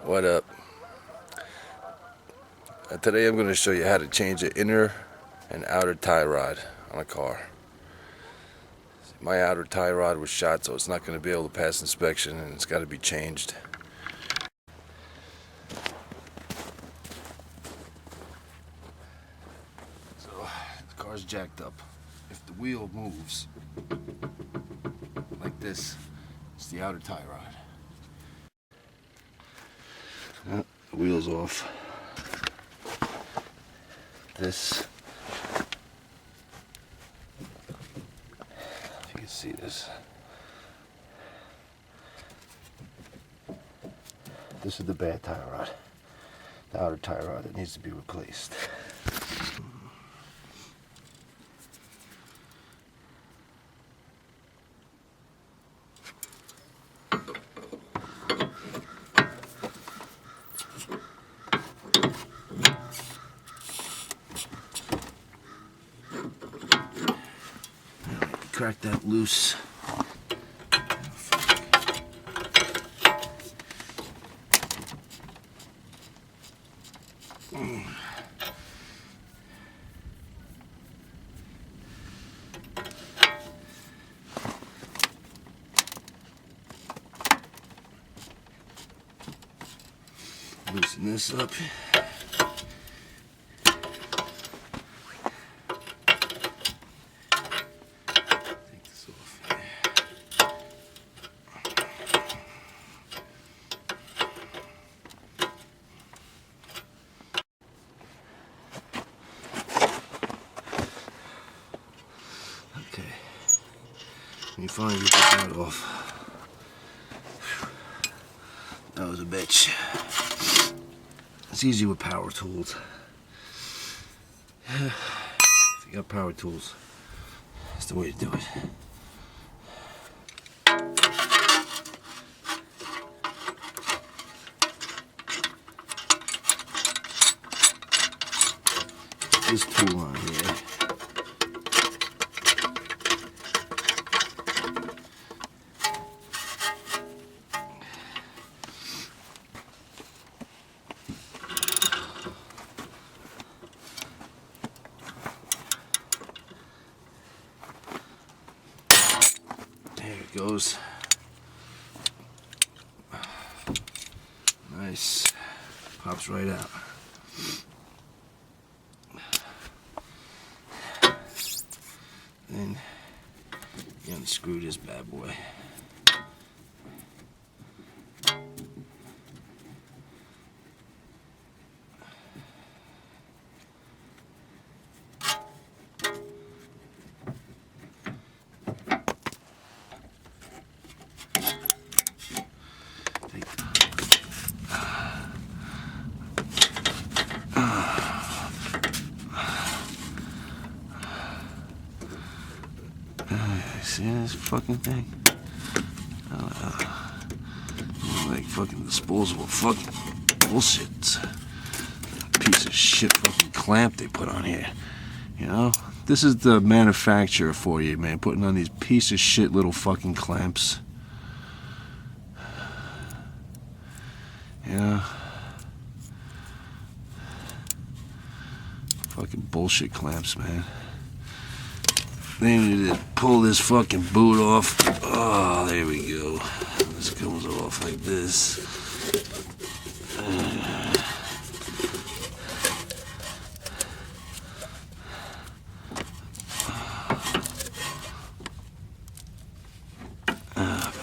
What up? Today I'm going to show you how to change the inner and outer tie rod on a car. My outer tie rod was shot, so it's not going to be able to pass inspection, and it's got to be changed. So the car's jacked up. If the wheel moves like this, it's the outer tie rod. The wheel's off. This, if you can see this, this is the bad tie rod, the outer tie rod that needs to be replaced. Crack that loose. Loosen this up. You finally get this rod off. That was a bitch. It's easy with power tools. If you got power tools, that's the way to do it. This tool on here. There it goes. Nice. Pops right out. Then you unscrew this bad boy. See this fucking thing? Like fucking disposable fucking bullshit. Piece of shit fucking clamp they put on here. You know? This is the manufacturer for you, man. Putting on these piece of shit little fucking clamps. You know? Fucking bullshit clamps, man. They need to pull this fucking boot off. Oh, there we go. This comes off like this. Oh,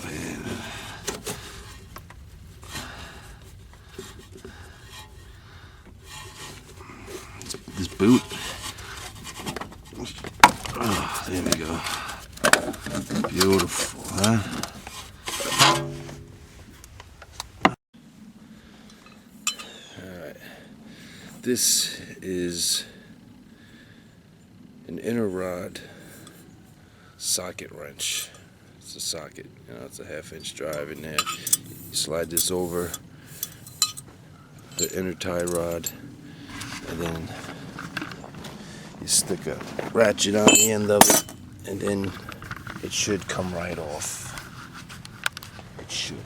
man. This boot. Oh, there we go. Beautiful, huh? Alright. This is an inner rod socket wrench. It's a socket, you know, it's a 1/2-inch drive in there. You slide this over the inner tie rod, and then you stick a ratchet on the end of it, and then it should come right off. It should.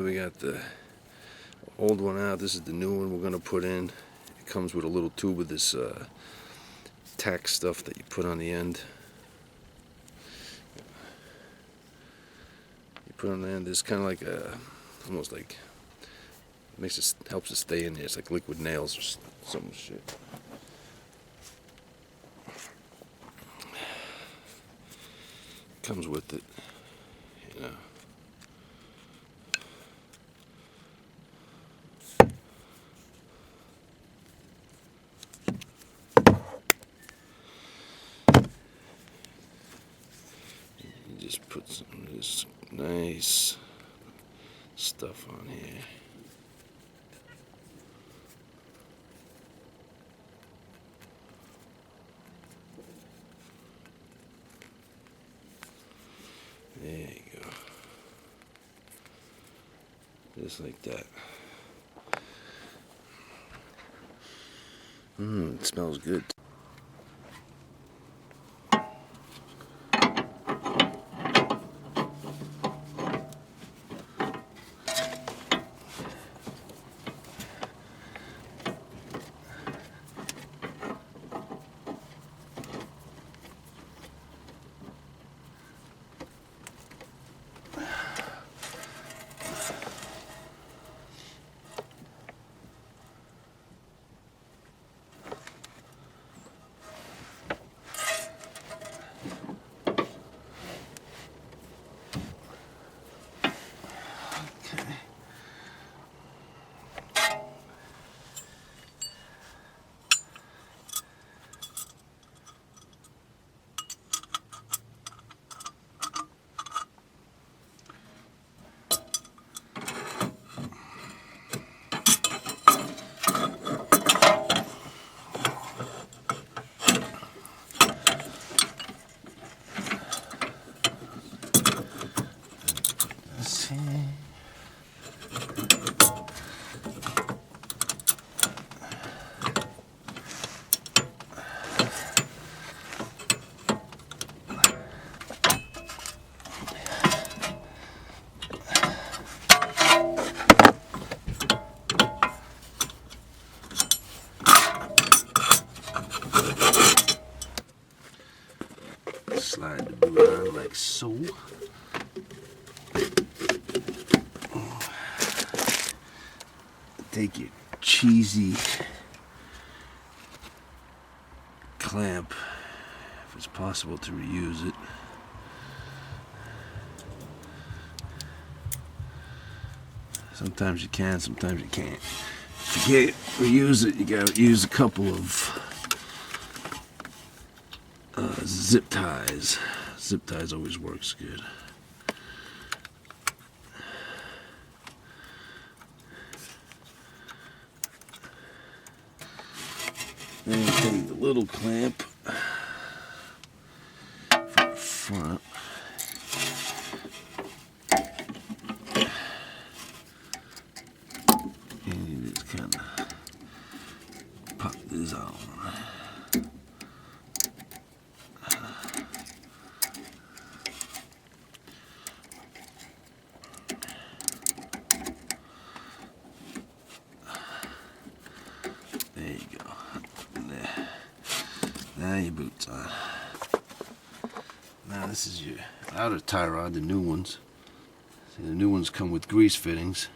we got the old one out. This is the new one we're going to put in. It comes with a little tube of this tack stuff that you put on the end. You put on the end. It's kind of like almost like helps it stay in there. It's like liquid nails or some shit. Comes with it, you know. You just put some of this nice stuff on here. There you go. Just like that. It smells good. Slide the boot on like so. Take your cheesy clamp, if it's possible to reuse it. Sometimes you can, sometimes you can't. If you can't reuse it, you gotta use a couple of zip ties. Zip ties always works good. Then you take the little clamp from the front. And you just kind of pop this on. There you go. There. Now your boot's on. Now this is your outer tie rod, the new ones. See, the new ones come with grease fittings,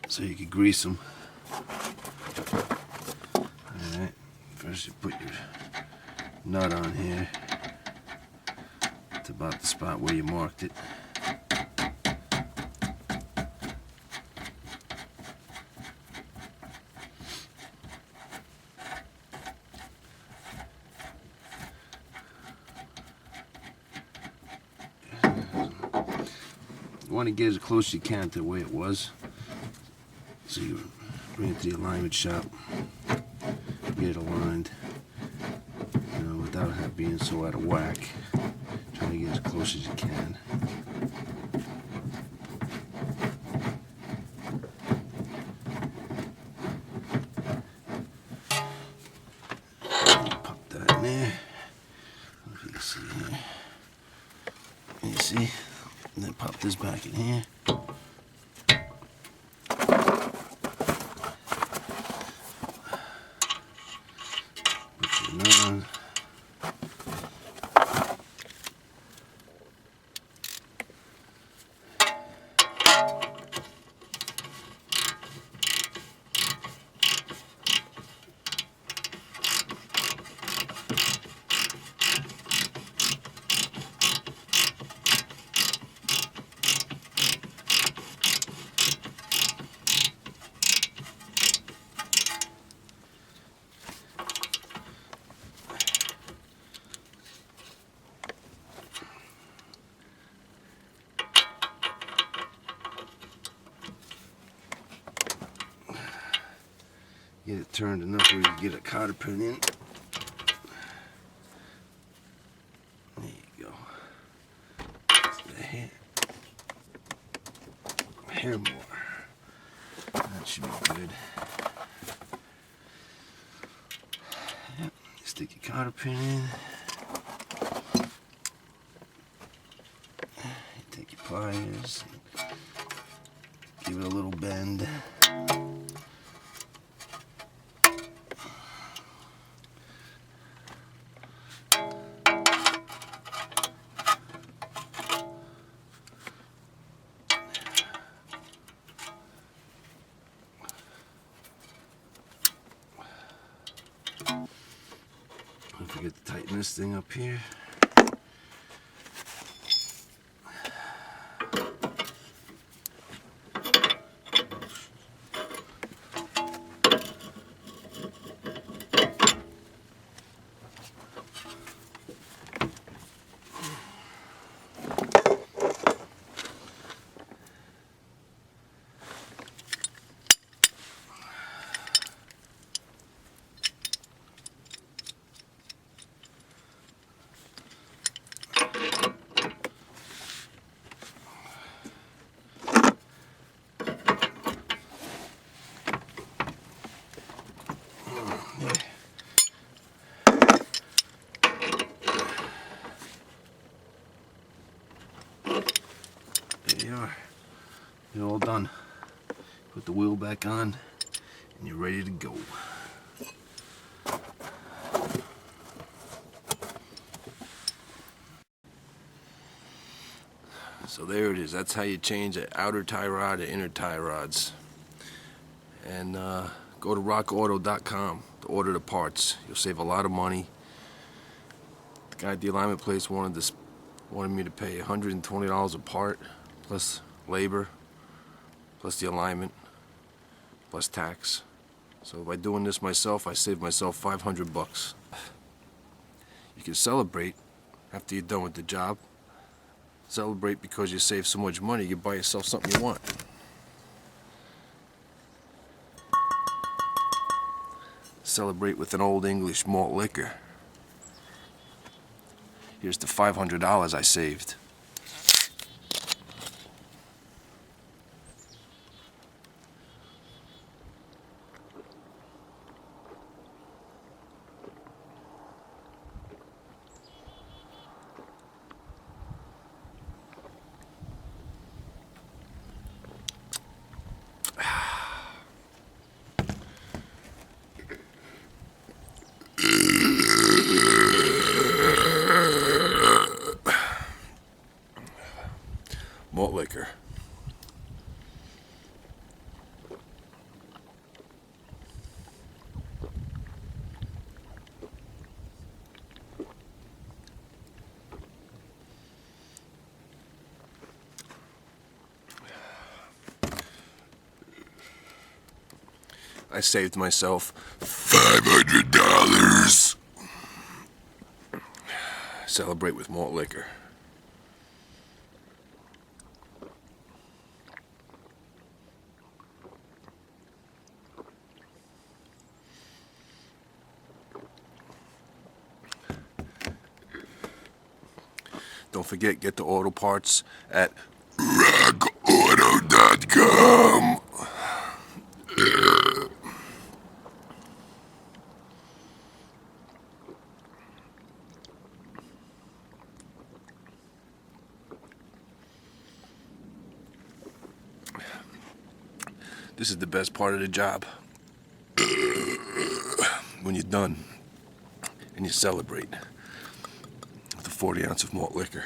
so you can grease them. Alright, first you put your nut on here. It's about the spot where you marked it. You want to get as close as you can to the way it was. So you bring it to the alignment shop, get it aligned, without it being so out of whack. Try to get as close as you can. Pop that in there. If you can see here. You see? And then pop this back in here. Get it turned enough where you can get a cotter pin in. There you go. That's the hair more. That should be good. Yep. Stick your cotter pin in. Take your pliers. Give it a little bend. Don't forget to tighten this thing up here. There you are. You're all done. Put the wheel back on and you're ready to go. So there it is. That's how you change an outer tie rod to inner tie rods. And go to rockauto.com to order the parts. You'll save a lot of money. The guy at the alignment place wanted me to pay $120 a part, plus labor, plus the alignment, plus tax. So by doing this myself, I saved myself $500. You can celebrate after you're done with the job. Celebrate because you save so much money, you buy yourself something you want. Celebrate with an Old English malt liquor. Here's the $500 I saved. Malt liquor. I saved myself $500. Celebrate with malt liquor. Don't forget, get the auto parts at rockauto.com. This is the best part of the job. When you're done and you celebrate with a 40 ounce of malt liquor.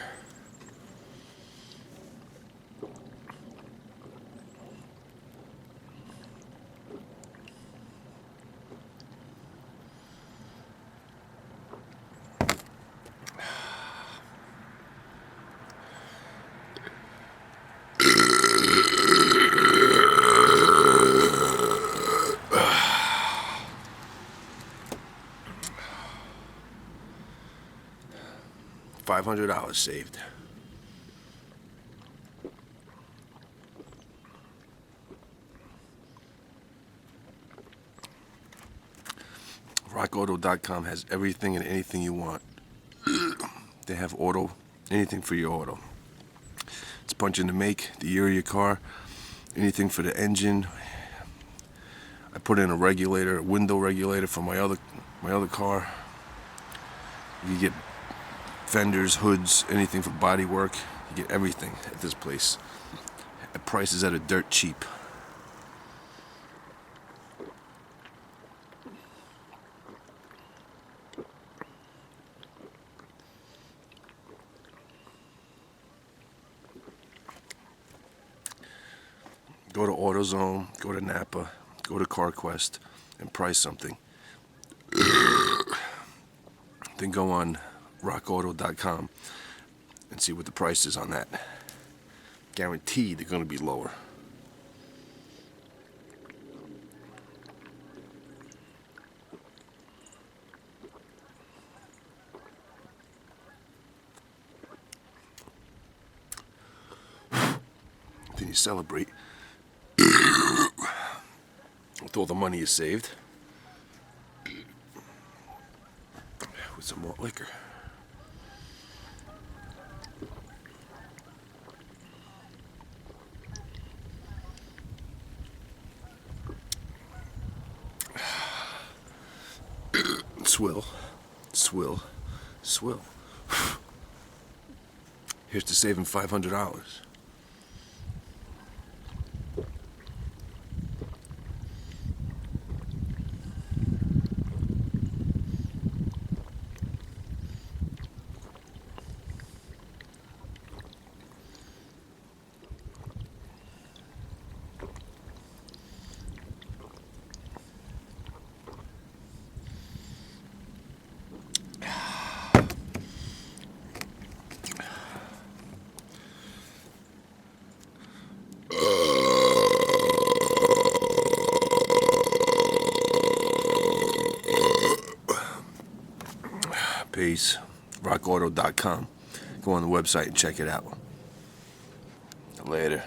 $500 saved. RockAuto.com has everything and anything you want. They have anything for your auto. It's punching the make, the year of your car, anything for the engine. I put in a window regulator for my other car. You get fenders, hoods, anything for body work. You get everything at this place. At prices that are dirt cheap. Go to AutoZone, go to Napa, go to CarQuest, and price something. Then go on RockAuto.com and see what the price is on that. Guaranteed they're going to be lower. Then you celebrate with all the money you saved with some more liquor. Swill, swill, swill. Here's to saving $500. Peace. RockAuto.com. Go on the website and check it out. Later.